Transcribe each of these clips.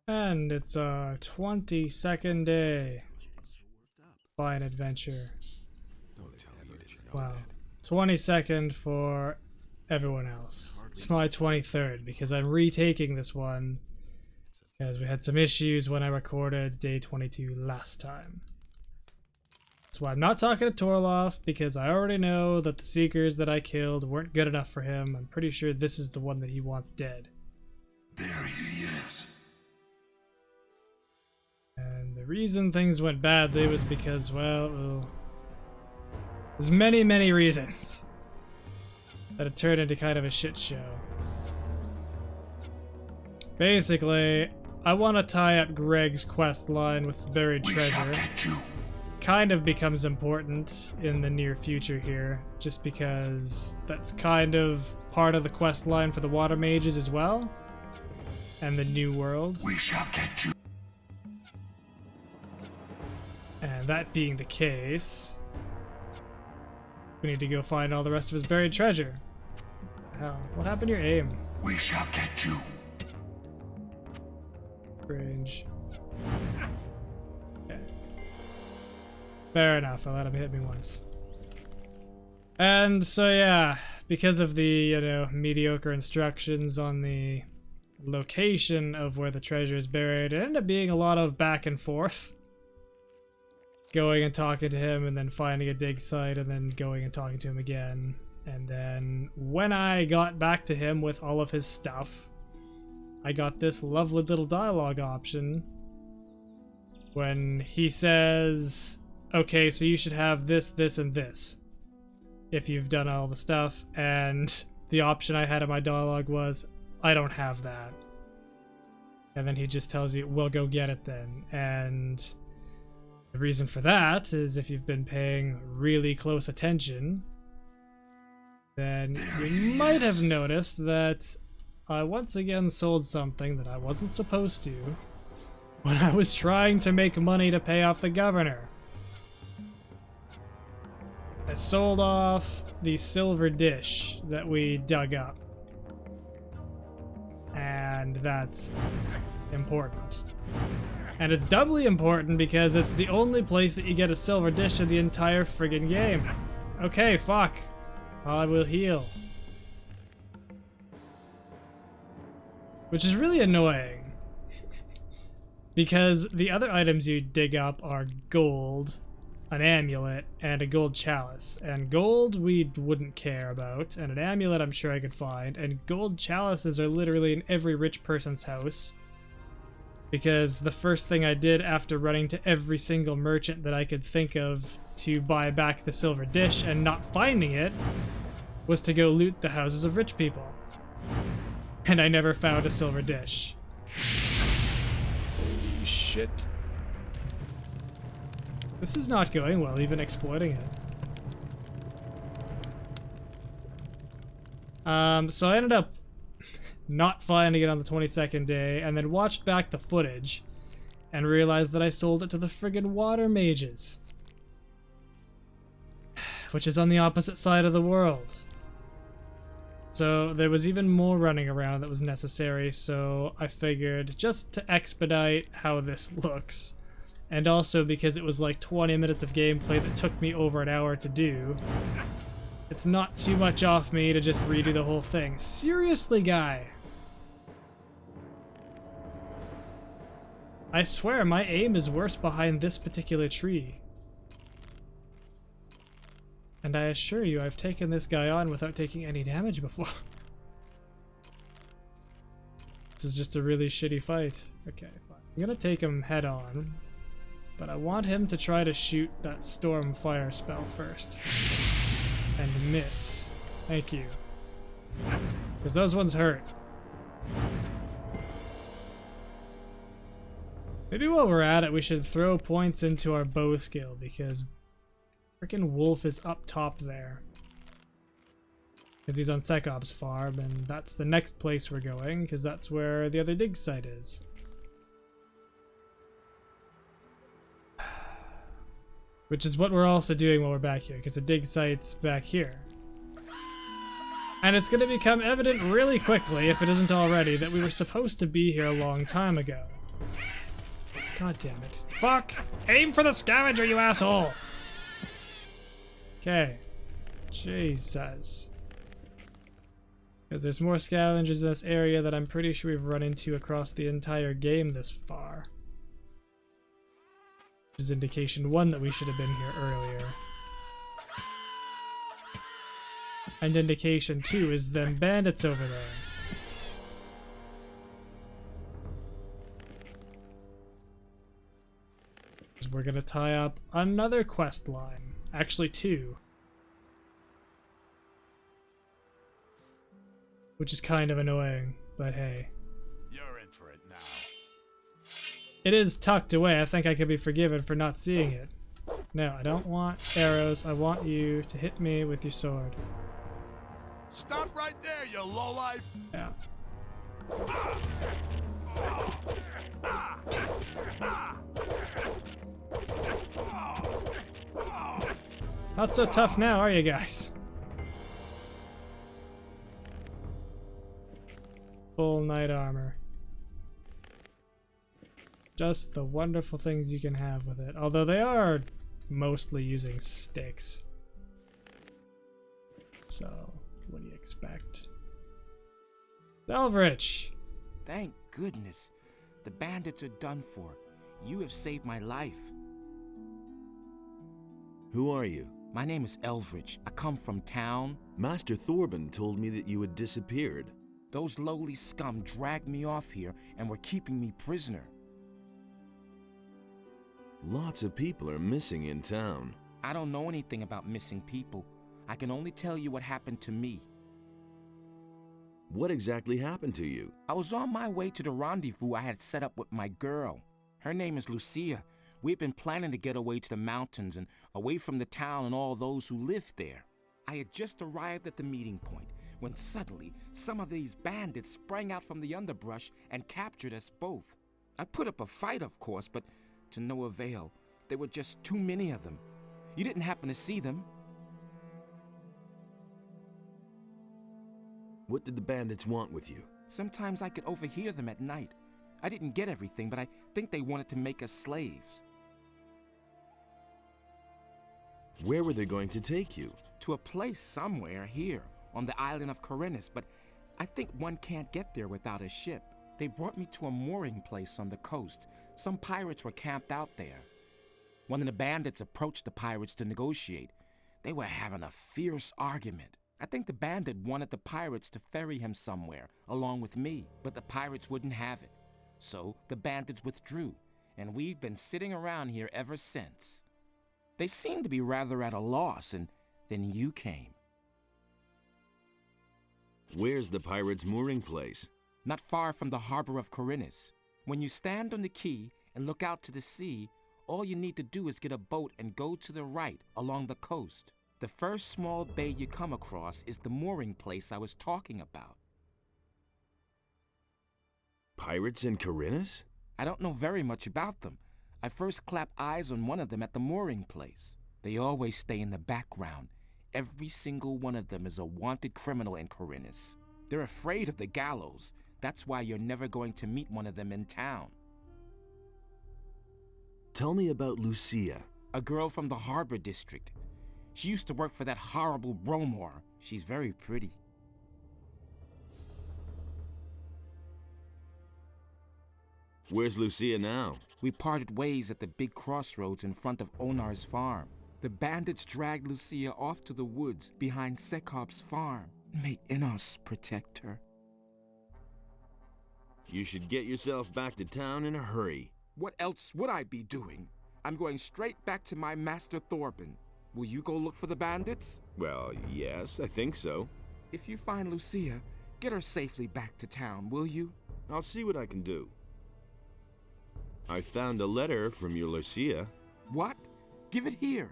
And it's our 22nd day. Fine adventure. Wow. 22nd for everyone else. It's my 23rd because I'm retaking this one because we had some issues when I recorded day 22 last time. That's why I'm not talking to Torlof, because I already know that the Seekers that I killed weren't good enough for him. I'm pretty sure this is the one that he wants dead. There he is. And the reason things went badly was because, well, there's many reasons that it turned into kind of a shit show. Basically, I want to tie up Greg's quest line with the buried treasure. Kind of becomes important in the near future here, just because that's kind of part of the quest line for the water mages as well, and the new world. We shall get you. And that being the case, we need to go find all the rest of his buried treasure. Hell, what happened to your aim? We shall get you. Range. Okay. Fair enough, I let him hit me once. And so yeah, because of the, mediocre instructions on the location of where the treasure is buried, it ended up being a lot of back and forth. Going and talking to him, and then finding a dig site, and then going and talking to him again. And then when I got back to him with all of his stuff, I got this lovely little dialogue option when he says, okay, so you should have this, this, and this if you've done all the stuff. And the option I had in my dialogue was, I don't have that. And then he just tells you, well, go get it then. And the reason for that is if you've been paying really close attention, then you might have noticed that I once again sold something that I wasn't supposed to when I was trying to make money to pay off the governor. I sold off the silver dish that we dug up. And that's important. And it's doubly important because it's the only place that you get a silver dish in the entire friggin' game. Okay, fuck. I will heal. Which is really annoying. Because the other items you dig up are gold, an amulet, and a gold chalice. And gold we wouldn't care about, and an amulet I'm sure I could find, and gold chalices are literally in every rich person's house. Because the first thing I did after running to every single merchant that I could think of to buy back the silver dish and not finding it was to go loot the houses of rich people. And I never found a silver dish. Holy shit. This is not going well, even exploiting it. So I ended up not finding it on the 22nd day, and then watched back the footage and realized that I sold it to the friggin' water mages. Which is on the opposite side of the world. So there was even more running around that was necessary, so I figured just to expedite how this looks, and also because it was like 20 minutes of gameplay that took me over an hour to do, it's not too much off me to just redo the whole thing. Seriously, guy. I swear, my aim is worse behind this particular tree. And I assure you, I've taken this guy on without taking any damage before. This is just a really shitty fight. Okay, fine. I'm gonna take him head on, but I want him to try to shoot that storm fire spell first. And miss. Thank you. Because those ones hurt. Maybe while we're at it, we should throw points into our bow skill, because frickin' Wolf is up top there. Because he's on Sekop's farm, and that's the next place we're going, because that's where the other dig site is. Which is what we're also doing while we're back here, because the dig site's back here. And it's going to become evident really quickly, if it isn't already, that we were supposed to be here a long time ago. God damn it. Fuck! Aim for the scavenger, you asshole! Okay. Jesus. Because there's more scavengers in this area that I'm pretty sure we've run into across the entire game this far. Which is indication 1 that we should have been here earlier. And indication 2 is them bandits over there. We're gonna tie up another quest line. Actually 2. Which is kind of annoying, but hey. You're in for it now. It is tucked away. I think I could be forgiven for not seeing it. No, I don't want arrows. I want you to hit me with your sword. Stop right there, you lowlife! Yeah. Not so tough now, are you guys? Full knight armor. Just the wonderful things you can have with it. Although they are mostly using sticks. So, what do you expect? Elvrich! Thank goodness. The bandits are done for. You have saved my life. Who are you? My name is Elvrich. I come from town. Master Thorben told me that you had disappeared. Those lowly scum dragged me off here and were keeping me prisoner. Lots of people are missing in town. I don't know anything about missing people. I can only tell you what happened to me. What exactly happened to you? I was on my way to the rendezvous I had set up with my girl. Her name is Lucia. We've been planning to get away to the mountains and away from the town and all those who live there. I had just arrived at the meeting point when suddenly some of these bandits sprang out from the underbrush and captured us both. I put up a fight, of course, but to no avail. There were just too many of them. You didn't happen to see them? What did the bandits want with you? Sometimes I could overhear them at night. I didn't get everything, but I think they wanted to make us slaves. Where were they going to take you? To a place somewhere here on the island of Corinus, but I think one can't get there without a ship. They brought me to a mooring place on the coast. Some pirates were camped out there. One of the bandits approached the pirates to negotiate. They were having a fierce argument. I think the bandit wanted the pirates to ferry him somewhere, along with me, but the pirates wouldn't have it. So the bandits withdrew, and we've been sitting around here ever since. They seemed to be rather at a loss, and then you came. Where's the pirates' mooring place? Not far from the harbor of Corinus. When you stand on the quay and look out to the sea, all you need to do is get a boat and go to the right along the coast. The first small bay you come across is the mooring place I was talking about. Pirates in Corinus? I don't know very much about them. I first clapped eyes on one of them at the mooring place. They always stay in the background. Every single one of them is a wanted criminal in Corinus. They're afraid of the gallows. That's why you're never going to meet one of them in town. Tell me about Lucia. A girl from the harbor district. She used to work for that horrible Bromor. She's very pretty. Where's Lucia now? We parted ways at the big crossroads in front of Onar's farm. The bandits dragged Lucia off to the woods behind Sekop's farm. May Innos protect her. You should get yourself back to town in a hurry. What else would I be doing? I'm going straight back to my master Thorben. Will you go look for the bandits? Well, yes, I think so. If you find Lucia, get her safely back to town, will you? I'll see what I can do. I found a letter from your Lucia. What? Give it here.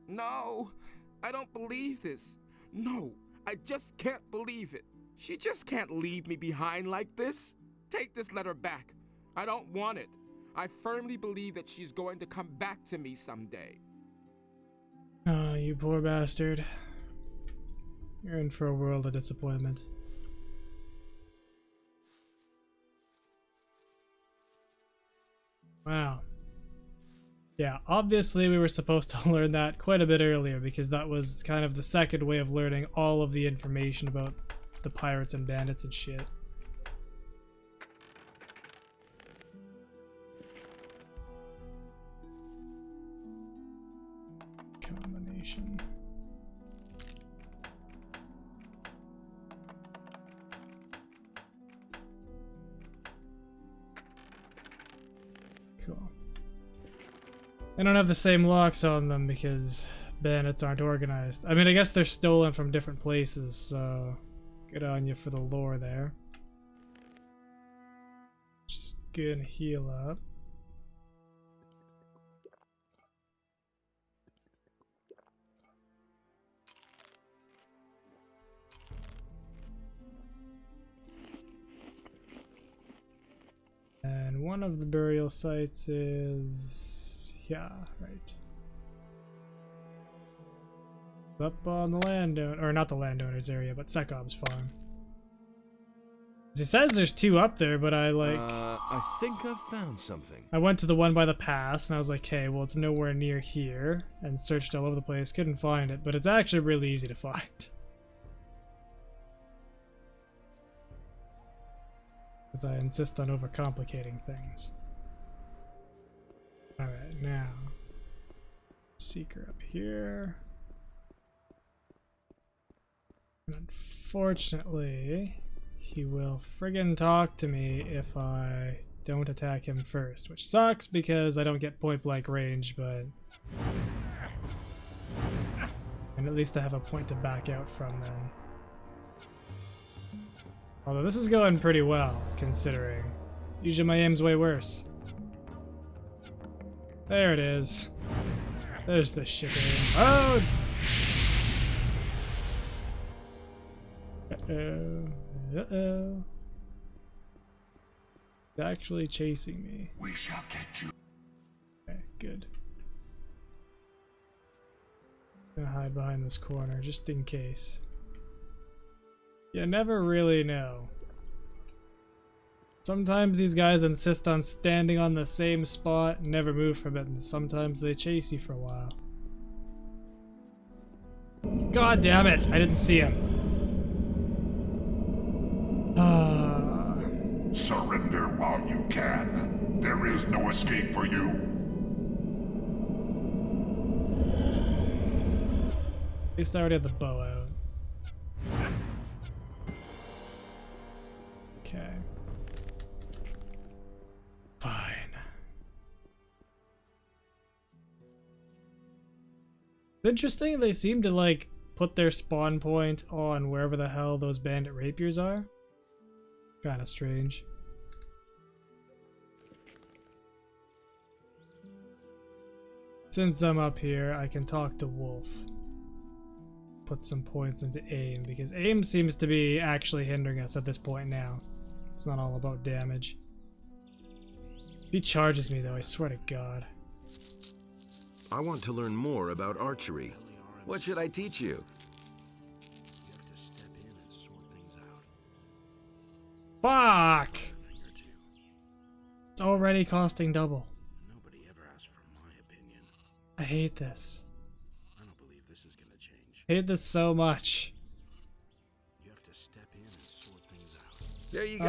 No, I don't believe this. No, I just can't believe it. She just can't leave me behind like this. Take this letter back. I don't want it. I firmly believe that she's going to come back to me someday. Oh, you poor bastard. You're in for a world of disappointment. Wow. Yeah, obviously we were supposed to learn that quite a bit earlier because that was kind of the second way of learning all of the information about the pirates and bandits and shit. Combination. Cool. I don't have the same locks on them because bandits aren't organized. I mean, I guess they're stolen from different places, so good on you for the lore there. Just gonna heal up. And one of the burial sites is... yeah, right. Up on the landowner, or not the landowner's area, but Sekov's farm. It says there's two up there, but I I think I've found something. I went to the one by the pass, and I was like, hey, well, it's nowhere near here, and searched all over the place, couldn't find it, but it's actually really easy to find. Because I insist on overcomplicating things. Alright, now. Seeker up here. And unfortunately, he will friggin' talk to me if I don't attack him first, which sucks because I don't get point blank range, but... and at least I have a point to back out from then. Although this is going pretty well, considering. Usually my aim's way worse. There it is. There's the shit aim. Oh! Uh-oh. Uh-oh. It's actually chasing me. We shall get you. Okay, good. I'm gonna hide behind this corner, just in case. You never really know. Sometimes these guys insist on standing on the same spot and never move from it, and sometimes they chase you for a while. God damn it! I didn't see him. Surrender while you can. There is no escape for you. At least I already had the bow out. Okay. Fine. It's interesting, they seem to like put their spawn point on wherever the hell those bandit rapiers are. Kinda strange. Since I'm up here, I can talk to Wolf. Put some points into aim, because aim seems to be actually hindering us at this point now. It's not all about damage. If he charges me though, I swear to God. I want to learn more about archery. What should I teach you? Fuck! It's already costing double. Nobody ever asked for my opinion. I hate this. I don't believe this is gonna change. I hate this so much. You have to step in and sort things out. There you go.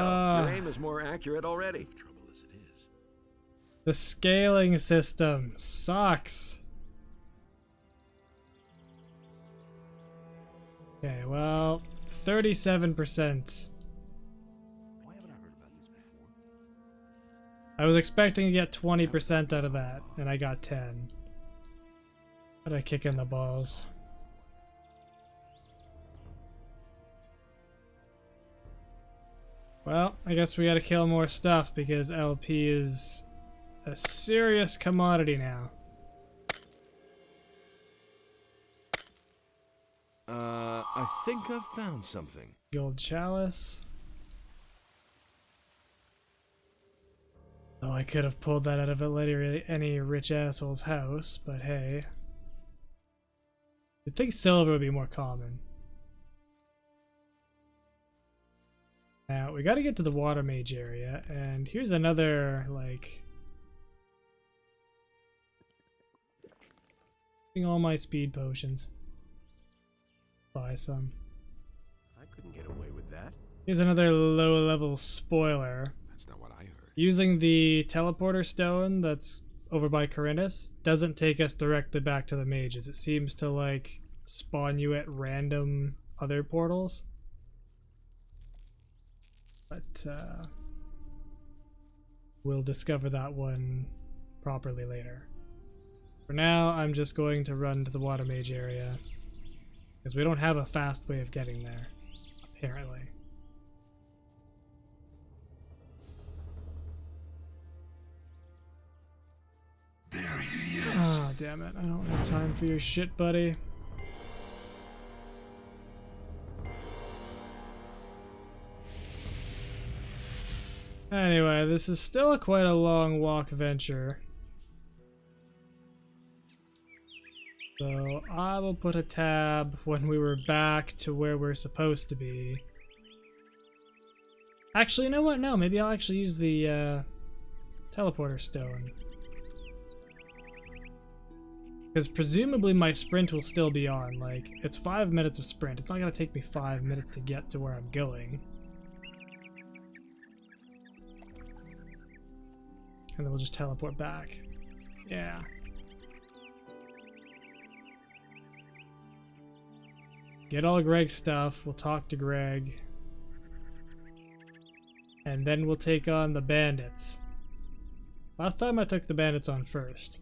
Your aim is more accurate already. Trouble as it is. The scaling system sucks. Okay, well, 37%. Why haven't I heard about this before? I was expecting to get 20% out of that, and I got 10. How'd I kick in the balls? Well, I guess we gotta kill more stuff because LP is a serious commodity now. I think I've found something. Gold chalice. Oh, I could have pulled that out of any rich asshole's house, but hey. You'd think silver would be more common. Now, we gotta get to the water mage area, and here's another, like, Using all my speed potions. Buy some. I couldn't get away with that. Here's another low-level spoiler. That's not what I heard. Using the teleporter stone that's over by Corinus doesn't take us directly back to the mages. It seems to, like, spawn you at random other portals. But, we'll discover that one properly later. For now, I'm just going to run to the water mage area, because we don't have a fast way of getting there, apparently. There he is. Ah, damn it. I don't have time for your shit, buddy. Anyway, this is still quite a long walk venture. So I will put a tab when we were back to where we're supposed to be. Actually, you know what? No, maybe I'll actually use the teleporter stone. Because presumably my sprint will still be on. Like, it's 5 minutes of sprint. It's not going to take me 5 minutes to get to where I'm going. And then we'll just teleport back. Yeah. Get all Greg's stuff. We'll talk to Greg. And then we'll take on the bandits. Last time I took the bandits on first.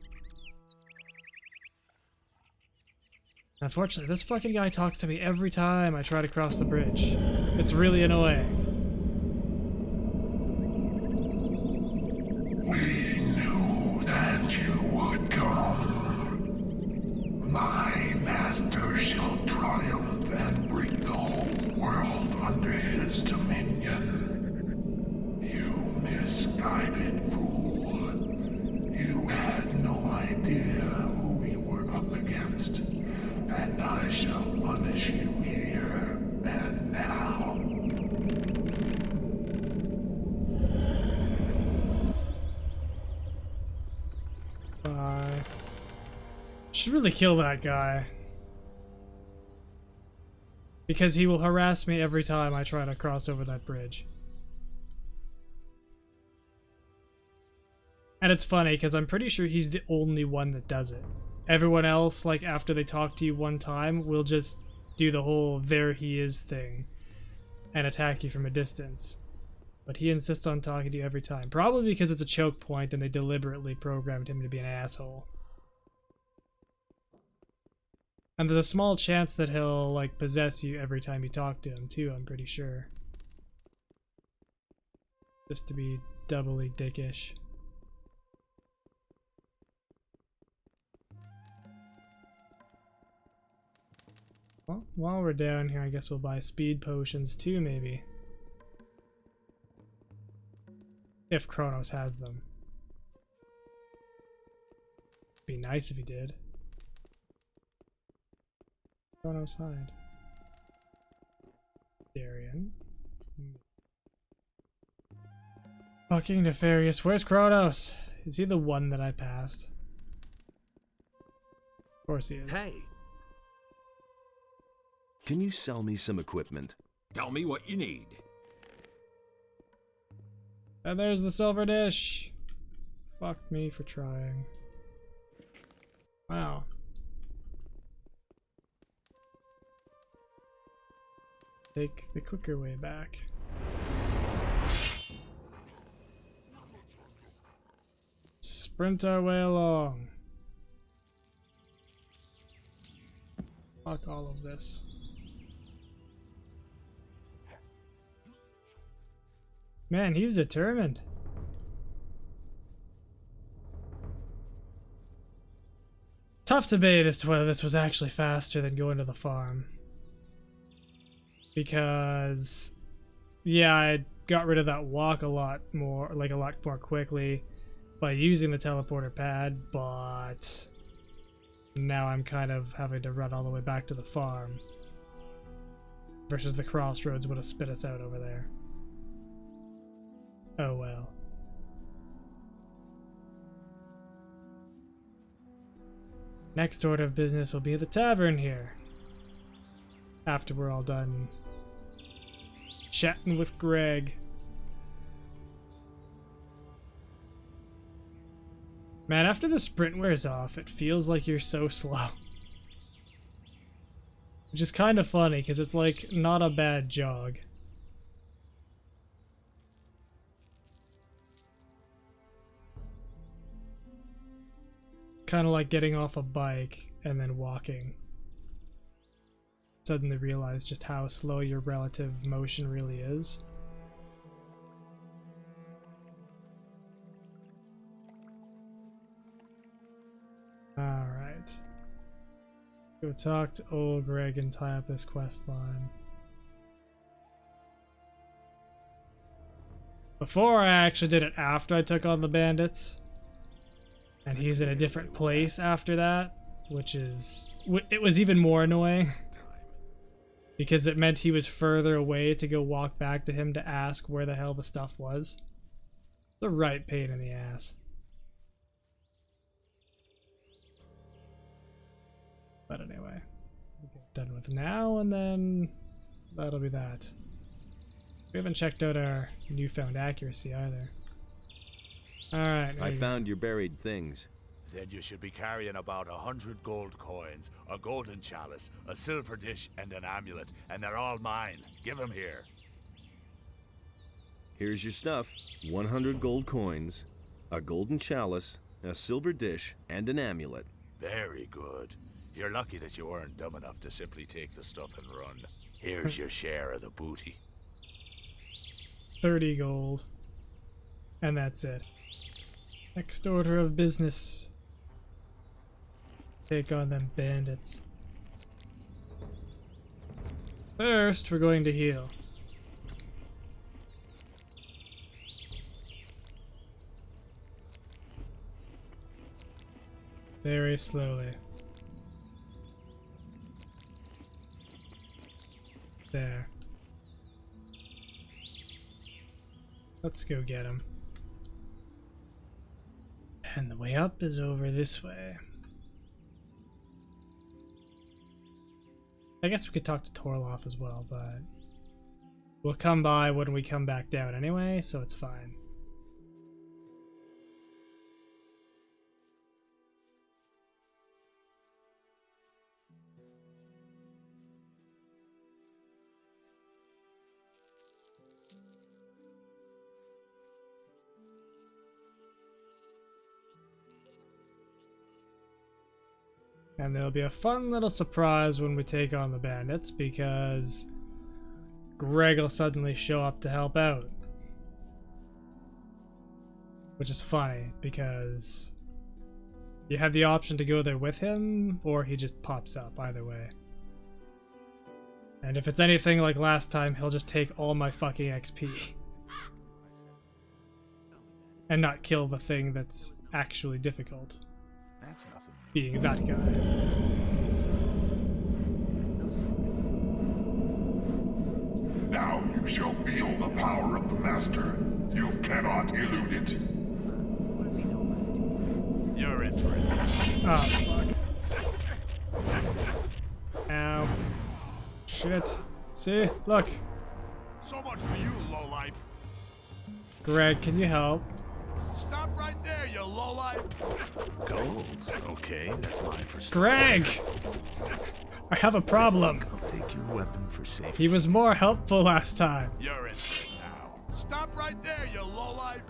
Unfortunately, this fucking guy talks to me every time I try to cross the bridge. It's really annoying. We knew that you would come. My master shall triumph and bring the whole world under his dominion. You misguided fool. You had no idea who we were up against. And I shall punish you here and now. Bye. Should really kill that guy. Because he will harass me every time I try to cross over that bridge. And it's funny, because I'm pretty sure he's the only one that does it. Everyone else, like, after they talk to you one time, will just do the whole there he is thing and attack you from a distance. But he insists on talking to you every time. Probably because it's a choke point and they deliberately programmed him to be an asshole. And there's a small chance that he'll, like, possess you every time you talk to him, too, I'm pretty sure. Just to be doubly dickish. Well, while we're down here, I guess we'll buy speed potions too, maybe. If Kronos has them. Be nice if he did. Kronos hide. Darian. Fucking nefarious. Where's Kronos? Is he the one that I passed? Of course he is. Hey! Can you sell me some equipment? Tell me what you need. And there's the silver dish. Fuck me for trying. Wow. Take the quicker way back. Sprint our way along. Fuck all of this. Man, he's determined. Tough debate as to whether this was actually faster than going to the farm. Because, yeah, I got rid of that walk a lot more quickly by using the teleporter pad, but now I'm kind of having to run all the way back to the farm. Versus the crossroads would have spit us out over there. Oh well. Next order of business will be the tavern here. After we're all done chatting with Greg. Man, after the sprint wears off, it feels like you're so slow. Which is kind of funny, because it's like not a bad jog. Kind of like getting off a bike and then walking. Suddenly realize just how slow your relative motion really is. Alright. Go talk to old Greg and tie up this quest line. Before I actually did it after I took on the bandits. And he's in a different place after that, which is... it was even more annoying. Because it meant he was further away to go walk back to him to ask where the hell the stuff was. The right pain in the ass. But anyway, we'll get done with now, and then that'll be that. We haven't checked out our newfound accuracy either. Alright. I found your buried things. Then you should be carrying about 100 gold coins, a golden chalice, a silver dish, and an amulet, and they're all mine. Give them here. Here's your stuff. 100 gold coins, a golden chalice, a silver dish, and an amulet. Very good. You're lucky that you weren't dumb enough to simply take the stuff and run. Here's your share of the booty. 30 gold. And that's it. Next order of business. Take on them bandits. First, we're going to heal. Very slowly. There. Let's go get him. And the way up is over this way. I guess we could talk to Torlof as well, but we'll come by when we come back down anyway, so it's fine. And there'll be a fun little surprise when we take on the bandits, because Greg will suddenly show up to help out. Which is funny, because you had the option to go there with him, or he just pops up, either way. And if it's anything like last time, he'll just take all my fucking XP. And not kill the thing that's actually difficult. That's nothing. Being that guy. Now you shall feel the power of the Master. You cannot elude it. You're in for it. Oh, fuck. Ow. Shit. See? Look. So much for you, lowlife. Greg, can you help? Stop right there, you lowlife. Gold. Okay, that's mine for stuff. Greg! I have a problem. I'll take your weapon for safety. He was more helpful last time. You're in for it now. Stop right there, you lowlife.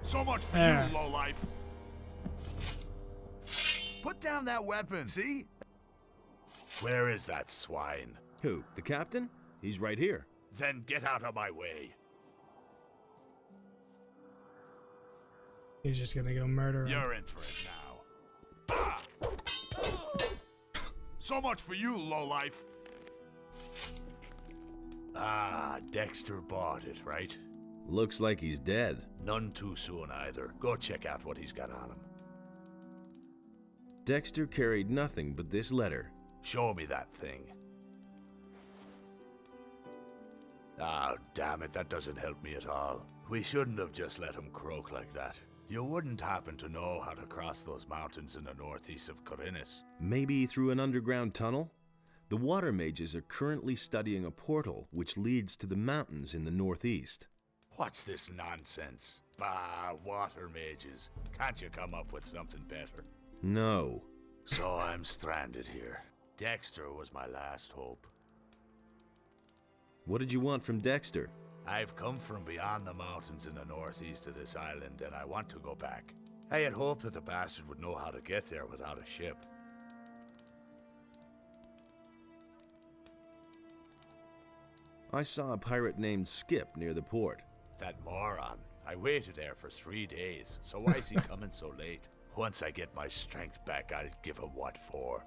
So much for There. you, lowlife. Put down that weapon, see? Where is that swine? Who? The captain? He's right here. Then get out of my way. He's just gonna go murder him. You're in for it now. So much for you, lowlife. Ah, Dexter bought it, right? Looks like he's dead. None too soon either. Go check out what he's got on him. Dexter carried nothing but this letter. Show me that thing. Ah, damn it, that doesn't help me at all. We shouldn't have just let him croak like that. You wouldn't happen to know how to cross those mountains in the northeast of Khorinis. Maybe through an underground tunnel? The water mages are currently studying a portal which leads to the mountains in the northeast. What's this nonsense? Bah, water mages. Can't you come up with something better? No. So I'm stranded here. Dexter was my last hope. What did you want from Dexter? I've come from beyond the mountains in the northeast of this island, and I want to go back. I had hoped that the bastard would know how to get there without a ship. I saw a pirate named Skip near the port. That moron. I waited there for 3 days, so why is he coming so late? Once I get my strength back, I'll give him what for.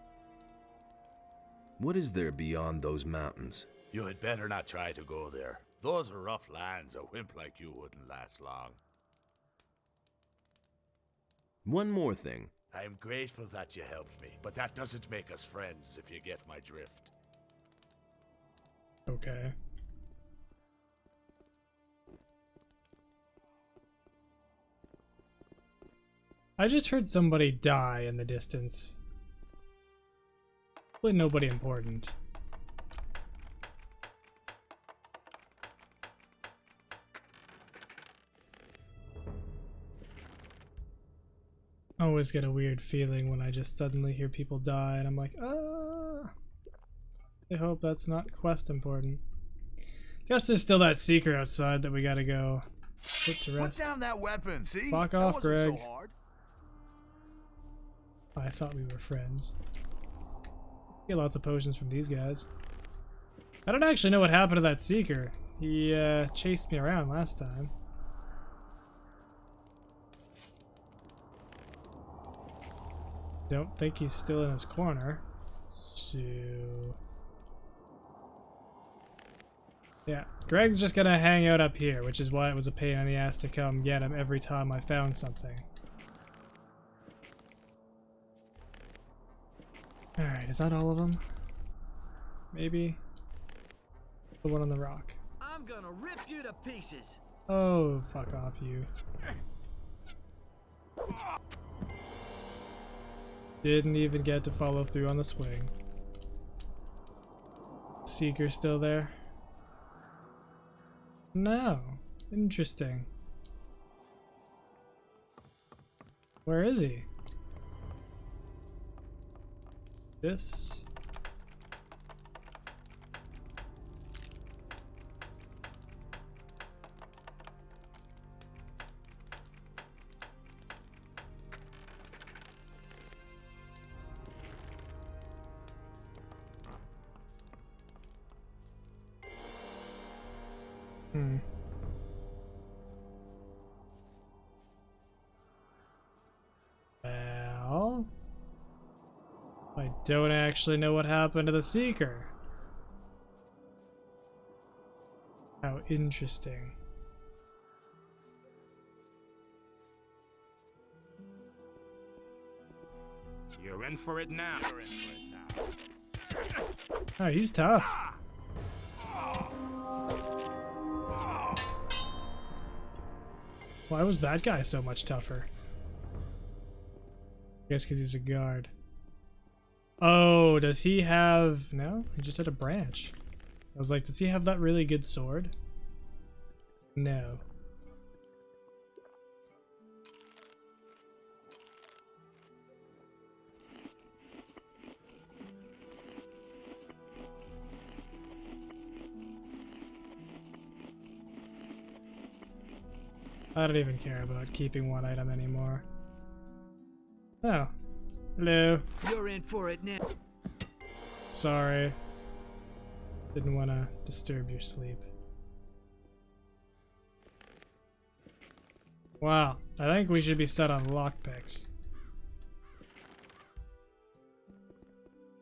What is there beyond those mountains? You had better not try to go there. Those are rough lands. A wimp like you wouldn't last long. One more thing. I'm grateful that you helped me, but that doesn't make us friends if you get my drift. Okay. I just heard somebody die in the distance. Probably nobody important. I always get a weird feeling when I just suddenly hear people die and I'm like, I hope that's not quest important. Guess there's still that seeker outside that we gotta go put to rest. Put down that weapon, see? Fuck That off, wasn't Greg. so hard. I thought we were friends. Get lots of potions from these guys. I don't actually know what happened to that seeker. He chased me around last time. Don't think he's still in his corner. So yeah, Greg's just gonna hang out up here, which is why it was a pain in the ass to come get him every time I found something. Alright, is that all of them? Maybe? The one on the rock. I'm gonna rip you to pieces. Oh, fuck off, you. Didn't even get to follow through on the swing. Seeker still there? No. Interesting. Where is he? This? Well, I don't actually know what happened to the Seeker. How interesting. You're in for it now. You're in for it now. Oh, he's tough. Why was that guy so much tougher? I guess because he's a guard. Oh, does he have... No, he just had a branch. I was like, does he have that really good sword? No. I don't even care about keeping one item anymore. Oh. Hello. You're in for it now. Sorry. Didn't want to disturb your sleep. Wow. I think we should be set on lockpicks.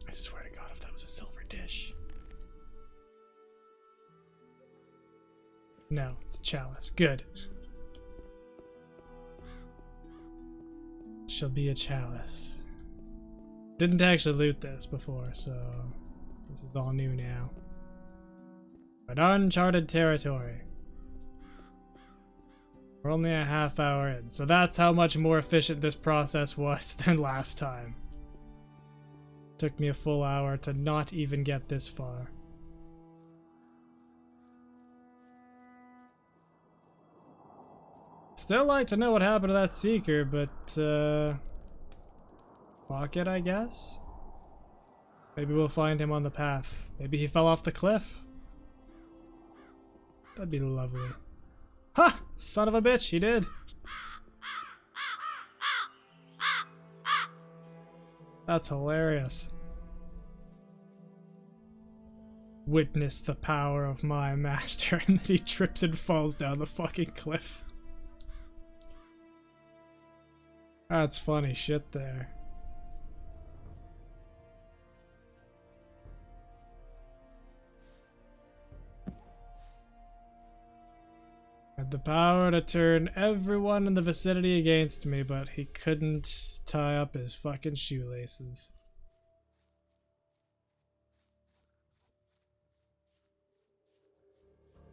I swear to God, if that was a silver dish. No, it's a chalice. Good. Shall be a chalice. Didn't actually loot this before, so this is all new now. But uncharted territory. We're only a half hour in, so that's how much more efficient this process was than last time. Took me a full hour to not even get this far. Still like to know what happened to that Seeker, but fuck it, I guess. Maybe we'll find him on the path. Maybe he fell off the cliff. That'd be lovely. Ha! Son of a bitch, he did. That's hilarious. Witness the power of my master, and then he trips and falls down the fucking cliff. That's funny shit there. Had the power to turn everyone in the vicinity against me, but he couldn't tie up his fucking shoelaces.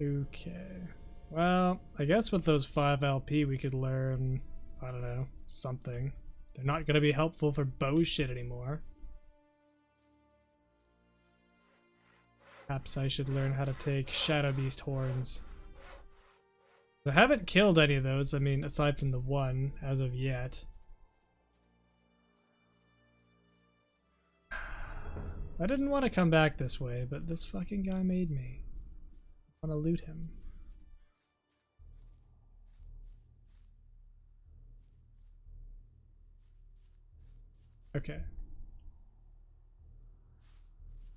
Okay. Well, I guess with those 5 LP we could learn, I don't know, something. They're not going to be helpful for bow shit anymore. Perhaps I should learn how to take Shadow Beast horns. I haven't killed any of those, I mean, aside from the one, as of yet. I didn't want to come back this way, but this fucking guy made me. I want to loot him. Okay.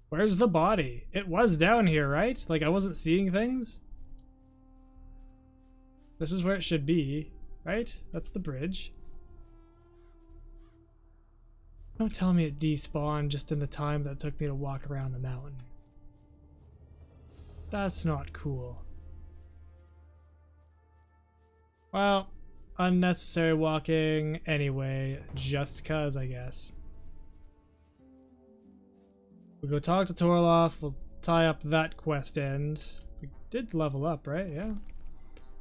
Where's the body? It was down here, right? Like I wasn't seeing things? This is where it should be, right? That's the bridge. Don't tell me it despawned just in the time that it took me to walk around the mountain. That's not cool. Well, unnecessary walking anyway, just cuz, I guess. We'll go talk to Torlof, we'll tie up that quest end. We did level up, right? Yeah.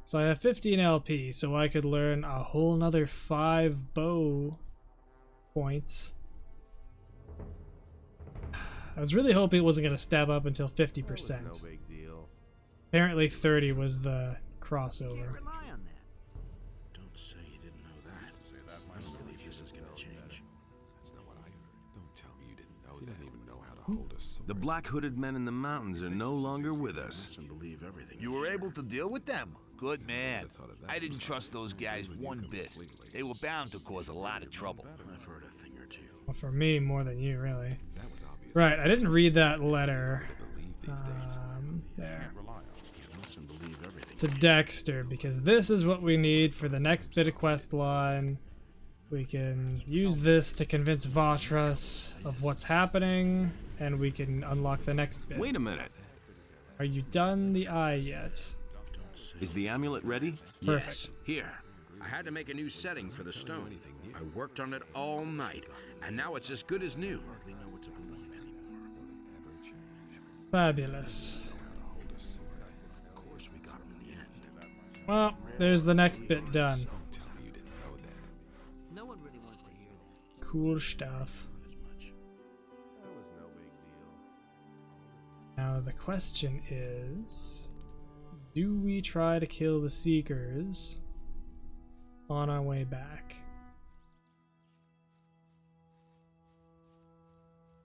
So I have 15 LP, so I could learn a whole nother 5 bow points. I was really hoping it wasn't going to stab up until 50%. No big deal. Apparently 30 was the crossover. Can't rely on that. Don't say you didn't know that. I don't believe this is gonna change. That's not what I heard. Don't tell me you didn't know that. You didn't even know how to hold a sword. The black-hooded men in the mountains are no longer with us. Listen, believe everything. You were able to deal with them? Good man. thought of that I didn't first. trust those guys one bit. They were bound to cause a lot of trouble. I've heard a thing or two. Well, for me, more than you, really. That was obvious. Right, I didn't read that letter. Believe these days. There. Listen, believe everything. To Dexter, because this is what we need for the next bit of quest line. We can use this to convince Vatras of what's happening, and we can unlock the next bit. Wait a minute. Are you done the eye yet? Is the amulet ready? Perfect. Here, I had to make a new setting for the stone. I worked on it all night, and now it's as good as new. Fabulous. Of course, we got him in the end. Well, there's the next bit done. Don't tell me you didn't know that. No one really wants to hear that. Cool stuff. That was no big deal. Now the question is, do we try to kill the Seekers on our way back?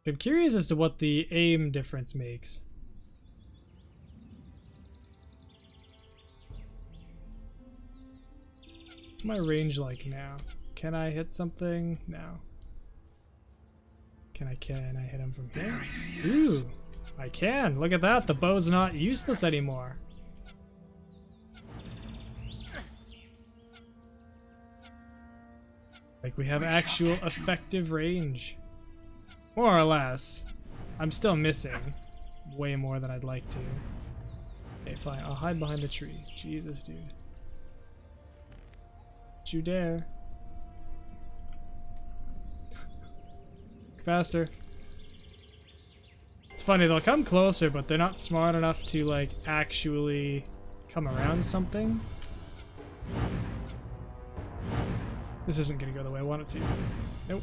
I'm curious as to what the aim difference makes. What's my range like now? Can I hit something? No. Can I hit him from here? Ooh, I can. Look at that. The bow's not useless anymore. Like we have actual effective range. More or less. I'm still missing way more than I'd like to. Okay, fine. I'll hide behind the tree. Jesus, dude. Don't you dare. Faster. It's funny, they'll come closer, but they're not smart enough to, like, actually come around something. This isn't gonna go the way I want it to. Nope.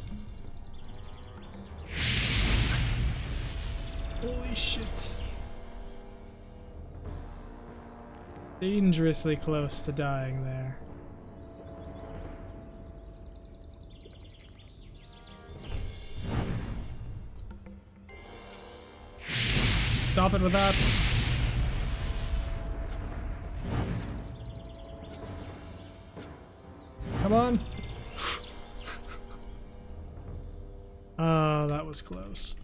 Holy shit. Dangerously close to dying there. Stop it with that. Come on. Oh, that was close.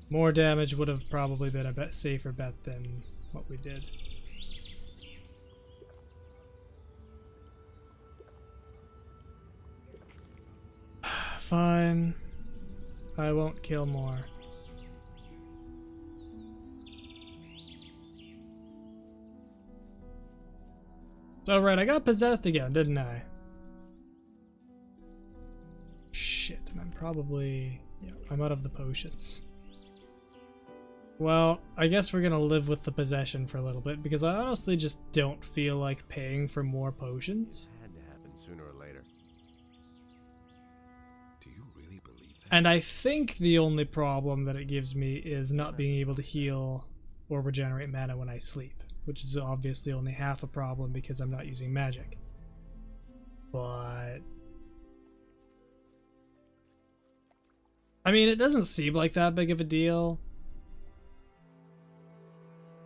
More damage would have probably been a safer bet than what we did. Fine. I won't kill more. So right, I got possessed again, didn't I? Shit, and I'm probably... yeah, I'm out of the potions. Well, I guess we're gonna live with the possession for a little bit, because I honestly just don't feel like paying for more potions. It had to happen sooner or later. Do you really believe that? And I think the only problem that it gives me is not being able to heal or regenerate mana when I sleep, which is obviously only half a problem because I'm not using magic. But... I mean, it doesn't seem like that big of a deal.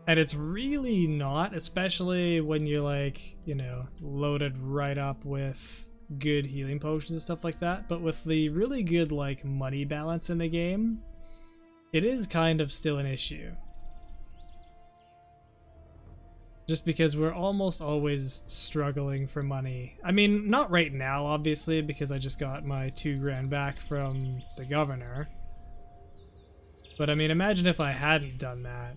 And it's really not, especially when you're like, you know, loaded right up with good healing potions and stuff like that. But with the really good, like, money balance in the game, it is kind of still an issue. Just because we're almost always struggling for money. I mean, not right now, obviously, because I just got my 2 grand back from the governor. But I mean, imagine if I hadn't done that.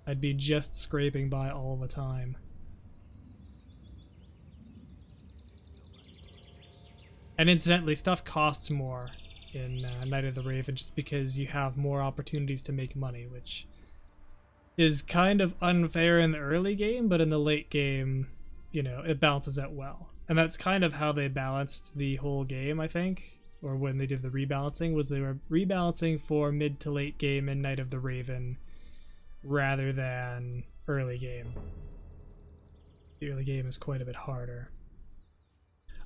I'd be just scraping by all the time. And incidentally, stuff costs more in Night of the Raven just because you have more opportunities to make money, which is kind of unfair in the early game, but in the late game, you know, it balances out well. And that's kind of how they balanced the whole game, I think, or when they did the rebalancing, was they were rebalancing for mid to late game in Night of the Raven rather than early game. The early game is quite a bit harder.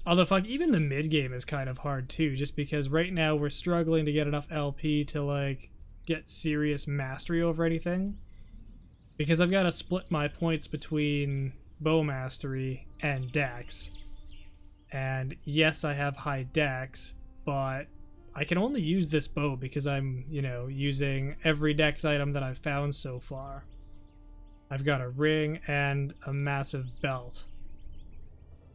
Although, fuck, even the mid game is kind of hard too, just because right now we're struggling to get enough LP to, like, get serious mastery over anything. Because I've got to split my points between bow mastery and dex. And yes, I have high dex, but I can only use this bow because I'm, you know, using every dex item that I've found so far. I've got a ring and a massive belt.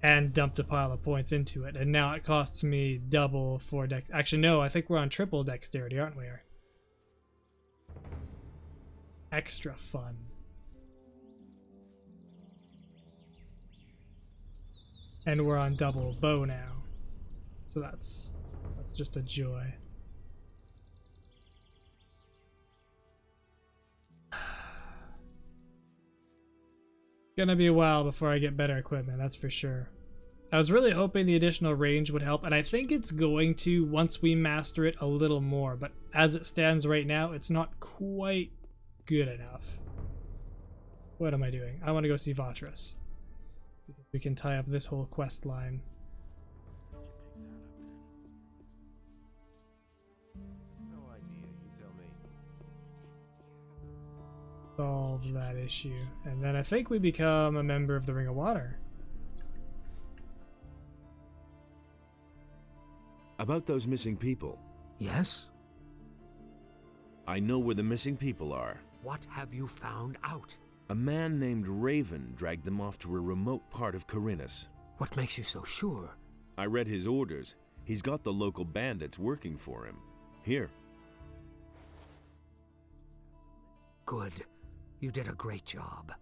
And dumped a pile of points into it. And now it costs me double for dex. Actually, no, I think we're on triple dexterity, aren't we? Extra fun. And we're on double bow now. So that's just a joy. Gonna be a while before I get better equipment, that's for sure. I was really hoping the additional range would help, and I think it's going to once we master it a little more, but as it stands right now, it's not quite good enough. What am I doing? I want to go see Vatras. We can tie up this whole quest line. No idea, you tell me. Solve that issue. And then I think we become a member of the Ring of Water. About those missing people. Yes? I know where the missing people are. What have you found out? A man named Raven dragged them off to a remote part of Corinus. What makes you so sure? I read his orders. He's got the local bandits working for him. Here. Good. You did a great job.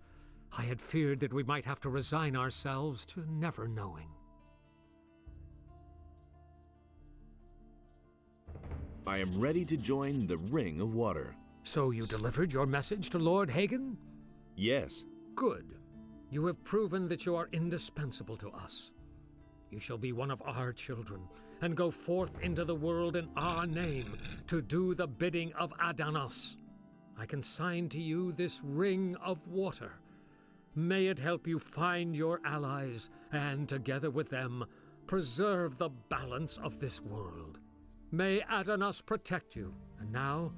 I had feared that we might have to resign ourselves to never knowing. I am ready to join the Ring of Water. So you delivered your message to Lord Hagen? Yes. Good. You have proven that you are indispensable to us. You shall be one of our children, and go forth into the world in our name to do the bidding of Adanos. I consign to you this Ring of Water. May it help you find your allies, and together with them, preserve the balance of this world. May Adanos protect you, and now,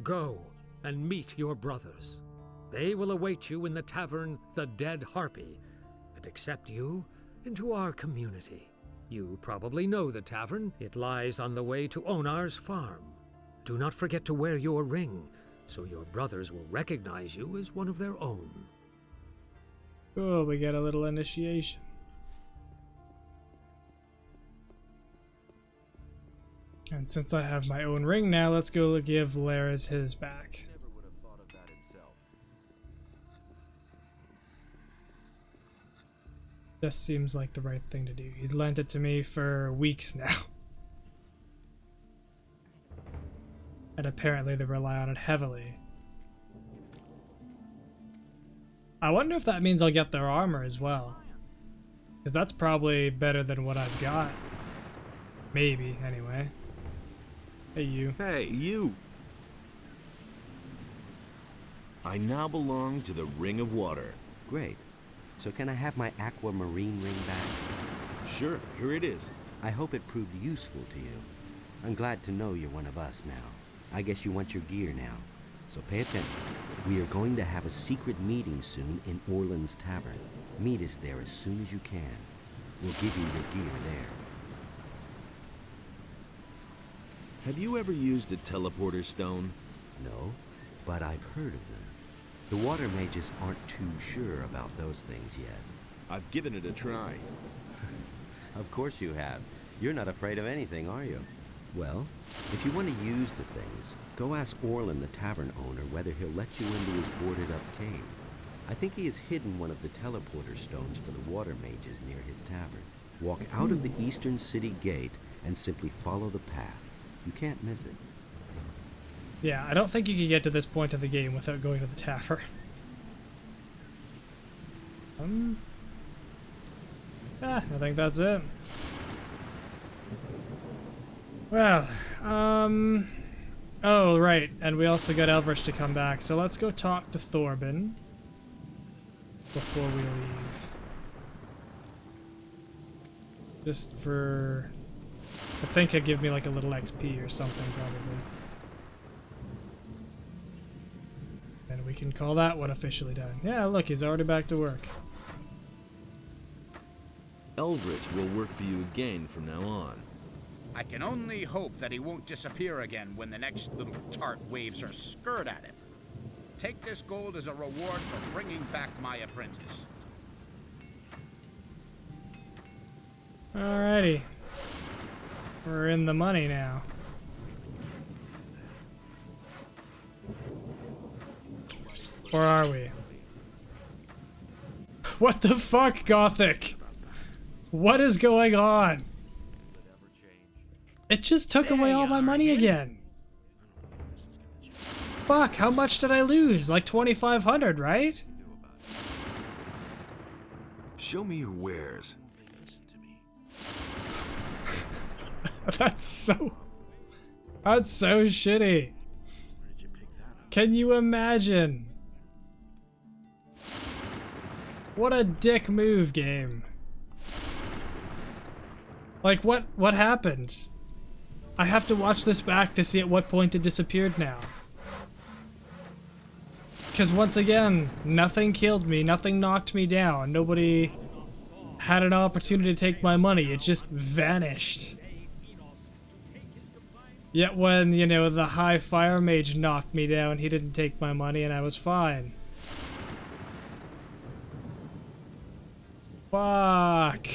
go and meet your brothers. They will await you in the tavern, the Dead Harpy, and accept you into our community. You probably know the tavern. It lies on the way to Onar's farm. Do not forget to wear your ring, so your brothers will recognize you as one of their own. Cool, we get a little initiation. And since I have my own ring now, let's go give Lares his back. Just seems like the right thing to do. He's lent it to me for weeks now. And apparently they rely on it heavily. I wonder if that means I'll get their armor as well. Because that's probably better than what I've got. Maybe, anyway. Hey, you. Hey, you! I now belong to the Ring of Water. Great. So can I have my aquamarine ring back? Sure, here it is. I hope it proved useful to you. I'm glad to know you're one of us now. I guess you want your gear now. So pay attention. We are going to have a secret meeting soon in Orland's Tavern. Meet us there as soon as you can. We'll give you your gear there. Have you ever used a teleporter stone? No, but I've heard of them. The water mages aren't too sure about those things yet. I've given it a try. Of course you have. You're not afraid of anything, are you? Well, if you want to use the things, go ask Orland, the tavern owner, whether he'll let you into his boarded-up cave. I think he has hidden one of the teleporter stones for the water mages near his tavern. Walk out of the eastern city gate and simply follow the path. You can't miss it. Yeah, I don't think you can get to this point of the game without going to the tavern. I think that's it. Well, oh, right, and we also got Elvrich to come back, so let's go talk to Thorbin before we leave. Just for... I think it'd give me like a little XP or something, probably. And we can call that one officially done. Yeah, look, he's already back to work. Elvrich will work for you again from now on. I can only hope that he won't disappear again when the next little tart waves her skirt at him. Take this gold as a reward for bringing back my apprentice. Alrighty. We're in the money now. Or are we? What the fuck, Gothic? What is going on? It just took away all my money again. Fuck, how much did I lose? Like 2,500, right? Show me your wares. That's so shitty. Can you imagine? What a dick move, game. Like, what happened? I have to watch this back to see at what point it disappeared now. Because once again, nothing killed me, nothing knocked me down, nobody had an opportunity to take my money, it just vanished. Yet when, you know, the high fire mage knocked me down, he didn't take my money and I was fine. Fuck.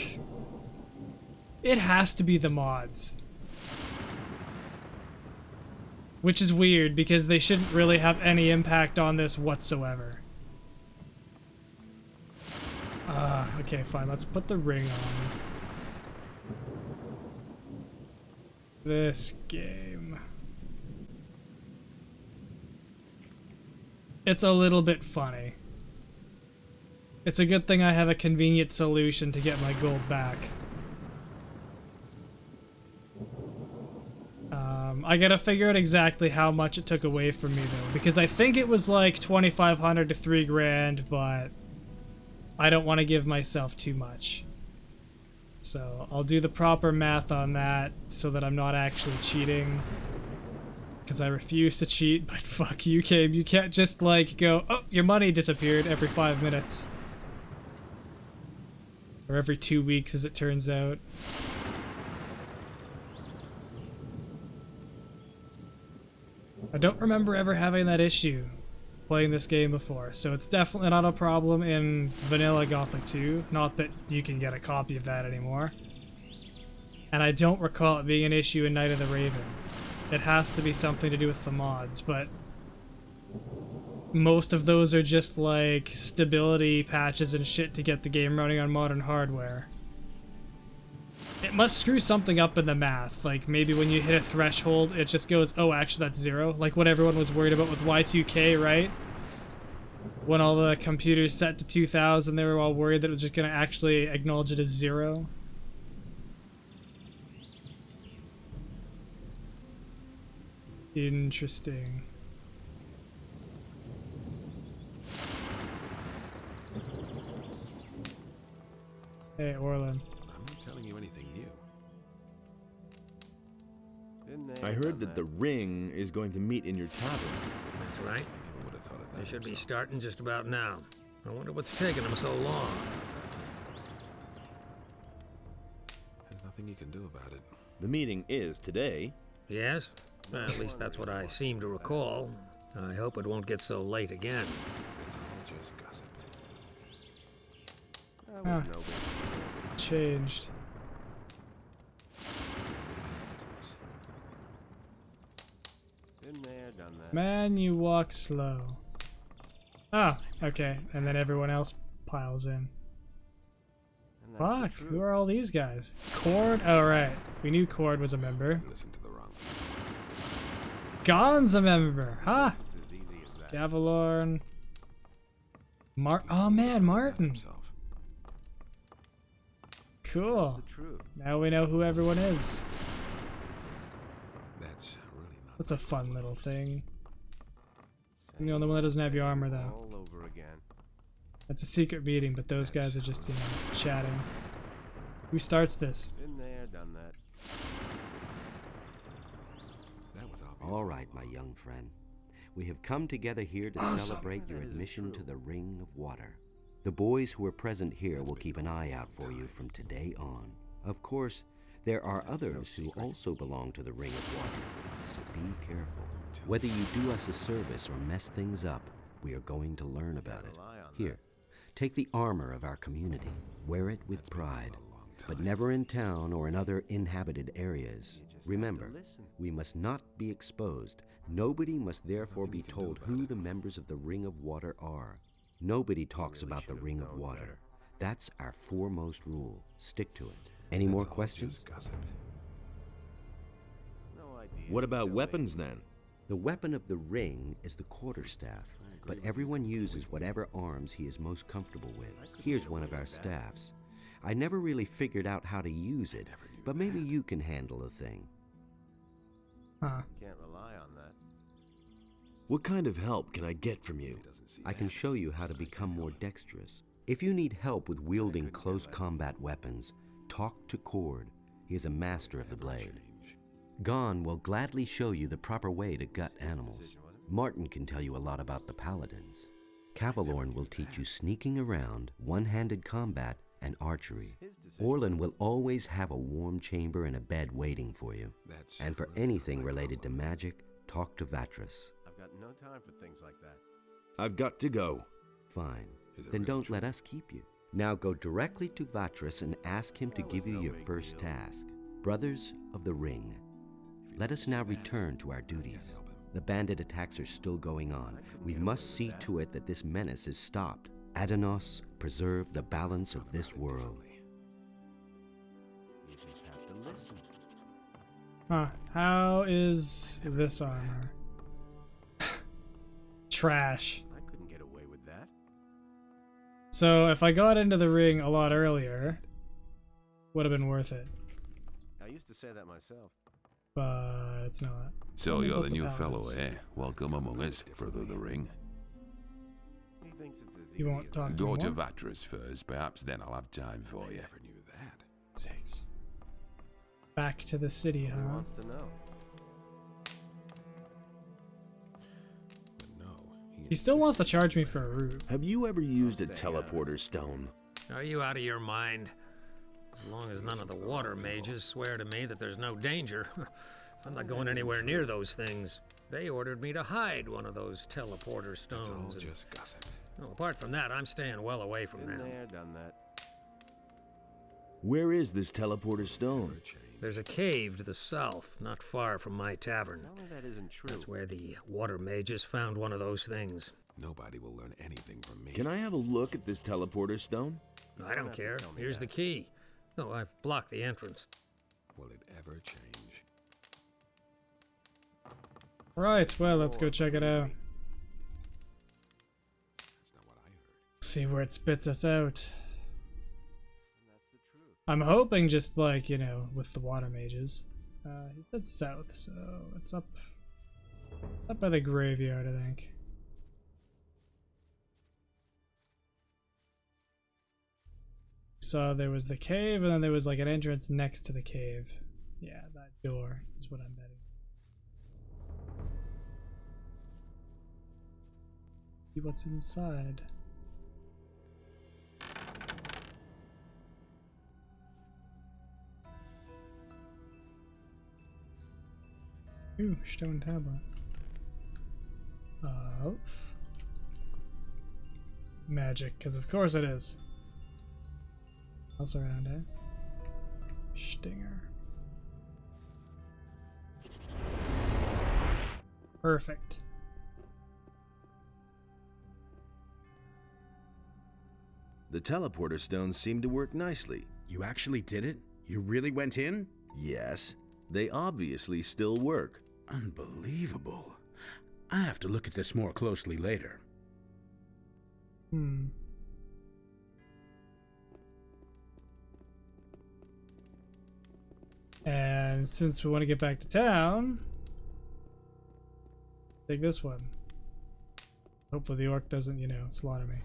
It has to be the mods. Which is weird, because they shouldn't really have any impact on this whatsoever. Okay, fine, let's put the ring on. This game. it's a little bit funny. It's a good thing I have a convenient solution to get my gold back. I gotta figure out exactly how much it took away from me though, because I think it was like 2,500 to 3 grand, but I don't want to give myself too much. So I'll do the proper math on that so that I'm not actually cheating. Because I refuse to cheat, but fuck you, Game. You can't just like go, oh, your money disappeared every 5 minutes. Or every 2 weeks as it turns out. I don't remember ever having that issue playing this game before, so it's definitely not a problem in vanilla Gothic 2. Not that you can get a copy of that anymore. And I don't recall it being an issue in Night of the Raven. It has to be something to do with the mods, but most of those are just like stability patches and shit to get the game running on modern hardware. It must screw something up in the math, like maybe when you hit a threshold it just goes, oh actually that's 0, like what everyone was worried about with Y2K, right? When all the computers set to 2000 they were all worried that it was just going to actually acknowledge it as 0. Interesting. Hey, Orlin. I'm not telling you anything new. I heard that the ring is going to meet in your tavern. That's right. I would have thought of that. They should be starting just about now. I wonder what's taking them so long. There's nothing you can do about it. The meeting is today. Yes? Well, at least that's what I seem to recall. I hope it won't get so late again. It's all just gossip. Ah, changed. Been there, done that. Man, you walk slow. Oh, okay. And then everyone else piles in. Fuck, who are all these guys? Cord? Oh, right. We knew Cord was a member. Listen to the wrong. Gon's a member, huh? Gavalorn. Oh man, Martin. Cool. Now we know who everyone is. That's really not. That's a fun little thing. You're the only one that doesn't have your armor though. All over again. That's a secret meeting, but those guys are just, you know, chatting. Who starts this? Been there, done that. All right, my young friend. We have come together here to celebrate your admission to the Ring of Water. The boys who are present here will keep an eye out for you from today on. Of course, there are others who also belong to the Ring of Water, so be careful. Whether you do us a service or mess things up, we are going to learn about it. Here, take the armor of our community. Wear it with pride, but never in town or in other inhabited areas. Remember, we must not be exposed. Nobody must therefore be told who the members of the Ring of Water are. Nobody talks about the Ring of Water. That's our foremost rule. Stick to it. Any more questions? What about weapons then? The weapon of the ring is the quarterstaff, but everyone uses whatever arms he is most comfortable with. Here's one of our staffs. I never really figured out how to use it, but maybe you can handle the thing. Huh. Can't rely on that. What kind of help can I get from you? I can show you how to become more dexterous. If you need help with wielding close combat weapons, talk to Cord. He is a master of the blade. Gon will gladly show you the proper way to gut animals. Martin can tell you a lot about the paladins. Gavalorn will teach you sneaking around, one-handed combat, and archery. Orlin will always have a warm chamber and a bed waiting for you. And for anything related to magic, talk to Vatras. I've got no time for things like that. I've got to go. Fine. Then don't let us keep you. Now go directly to Vatras and ask him to give you your first task. Brothers of the Ring. Let us now return to our duties. The bandit attacks are still going on. We must see to it that this menace is stopped. Adanos, preserve the balance of this world. You just have to listen. Huh. How is this armor? Trash. I So if I got into the ring a lot earlier, would have been worth it. I used to say that myself. But it's not. So you're the new fellow, eh? Welcome among us, further the ring. He thinks it's as You won't talk to Go me to more? Vatras first, perhaps then I'll have time for you. Never knew that. Sakes. Back to the city, He huh? wants to know. But no, He still wants to charge me for a route. Have you ever used a teleporter stone? Are you out of your mind? As long as none of the water mages swear to me that there's no danger, I'm not going anywhere near those things. They ordered me to hide one of those teleporter stones. It's all and- just gossip. Well, apart from that, I'm staying well away from Been them. there, done that. Where is this teleporter stone? There's a cave to the south, not far from my tavern. Tell me that isn't true. That's where the water mages found one of those things. Nobody will learn anything from me. Can I have a look at this teleporter stone? I don't care. Here's the key. No, I've blocked the entrance. Will it ever change? Right, well, let's go check it out. That's not what I heard. See where it spits us out. And that's the truth. I'm hoping just like, you know, with the water mages. He said south, so it's up by the graveyard, I think. So there was the cave, and then there was like an entrance next to the cave. Yeah, that door is what I'm betting. See what's inside. Ooh, stone tablet. Of magic, because of course it is. Else around, eh? Stinger. Perfect. The teleporter stones seem to work nicely. You actually did it? You really went in? Yes, they obviously still work. Unbelievable. I have to look at this more closely later. And since we want to get back to town, take this one. Hopefully the orc doesn't, you know, slaughter me.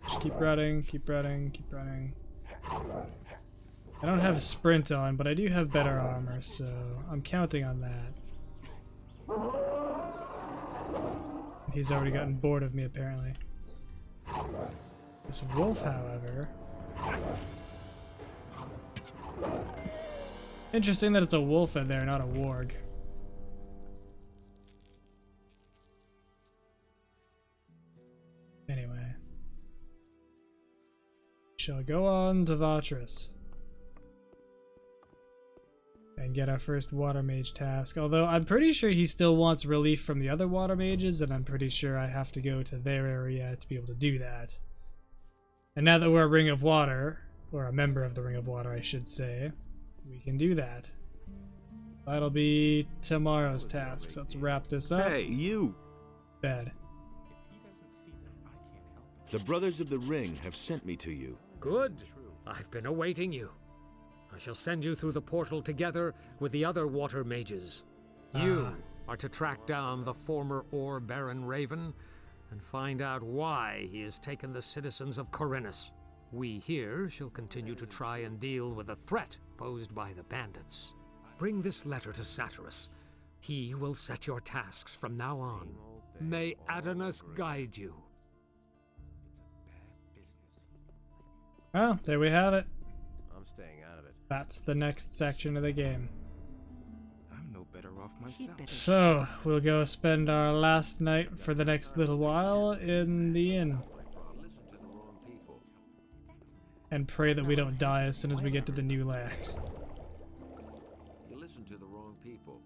Just keep running, keep running, keep running. I don't have sprint on, but I do have better armor, so I'm counting on that. He's already gotten bored of me, apparently. This wolf, however... Interesting that it's a wolf in there, not a warg. Anyway. Shall go on to Vatras. And get our first water mage task. Although I'm pretty sure he still wants relief from the other water mages, and I'm pretty sure I have to go to their area to be able to do that. And now that we're a Ring of Water, or a member of the Ring of Water, I should say, we can do that. That'll be tomorrow's task, so let's wrap this up. Hey, you! Bed. The Brothers of the Ring have sent me to you. Good. I've been awaiting you. I shall send you through the portal together with the other water mages. You are to track down the former Ore Baron Raven and find out why he has taken the citizens of Corinus. We here shall continue to try and deal with the threat posed by the bandits. Bring this letter to Vatras. He will set your tasks from now on. May Adonis guide you. Well, there we have it. I'm staying out of it. That's the next section of the game. I'm no better off myself. So, we'll go spend our last night for the next little while in the inn. And pray that we don't die as soon as we get to the new land. You listen to the wrong people.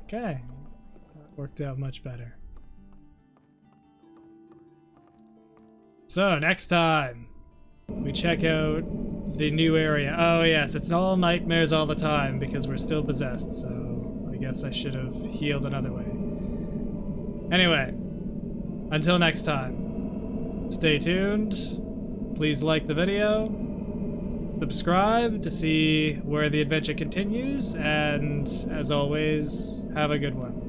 Okay. That worked out much better. So, next time, we check out the new area. Oh yes, it's all nightmares all the time because we're still possessed, so I guess I should have healed another way. Anyway, Until next time, stay tuned. Please like the video, subscribe to see where the adventure continues, and as always, have a good one.